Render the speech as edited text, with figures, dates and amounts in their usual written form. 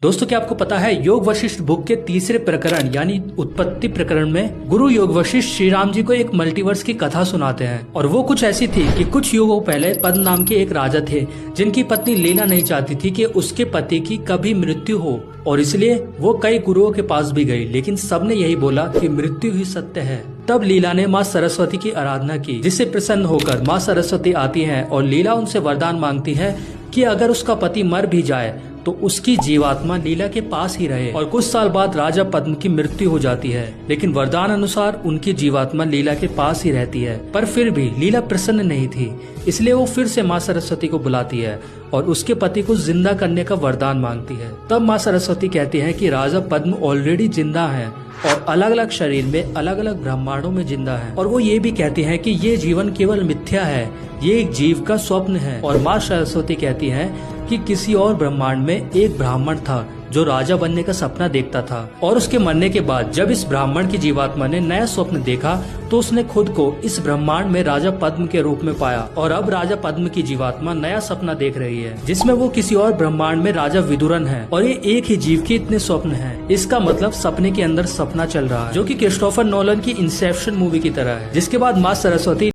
दोस्तों, क्या आपको पता है योग वशिष्ठ बुक के तीसरे प्रकरण यानी उत्पत्ति प्रकरण में गुरु योग वशिष्ठ श्री राम जी को एक मल्टीवर्स की कथा सुनाते हैं। और वो कुछ ऐसी थी कि कुछ युगों पहले पद्म नाम के एक राजा थे जिनकी पत्नी लीला नहीं चाहती थी कि उसके पति की कभी मृत्यु हो, और इसलिए वो कई गुरुओं के पास भी गई, लेकिन सबने यही बोला कि मृत्यु ही सत्य है। तब लीला ने माँ सरस्वती की आराधना की, जिससे प्रसन्न होकर माँ सरस्वती आती हैं और लीला उनसे वरदान मांगती है कि अगर उसका पति मर भी जाए तो उसकी जीवात्मा लीला के पास ही रहे। और कुछ साल बाद राजा पद्म की मृत्यु हो जाती है, लेकिन वरदान अनुसार उनकी जीवात्मा लीला के पास ही रहती है। पर फिर भी लीला प्रसन्न नहीं थी, इसलिए वो फिर से माँ सरस्वती को बुलाती है और उसके पति को जिंदा करने का वरदान मांगती है। तब माँ सरस्वती कहती है कि राजा पद्म ऑलरेडी जिंदा है और अलग अलग शरीर में अलग अलग ब्रह्मांडों में जिंदा है, और वो ये भी कहती है कि ये जीवन केवल मिथ्या है, ये एक जीव का स्वप्न है। और माँ सरस्वती कहती है कि किसी और ब्रह्मांड में एक ब्राह्मण था जो राजा बनने का सपना देखता था, और उसके मरने के बाद जब इस ब्राह्मण की जीवात्मा ने नया स्वप्न देखा तो उसने खुद को इस ब्रह्मांड में राजा पद्म के रूप में पाया। और अब राजा पद्म की जीवात्मा नया सपना देख रही है जिसमें वो किसी और ब्रह्मांड में राजा विदुरन है, और ये एक ही जीव के इतने स्वप्न हैं। इसका मतलब सपने के अंदर सपना चल रहा है, जो कि क्रिस्टोफर नोलन की इंसेप्शन मूवी की तरह है। जिसके बाद माँ सरस्वती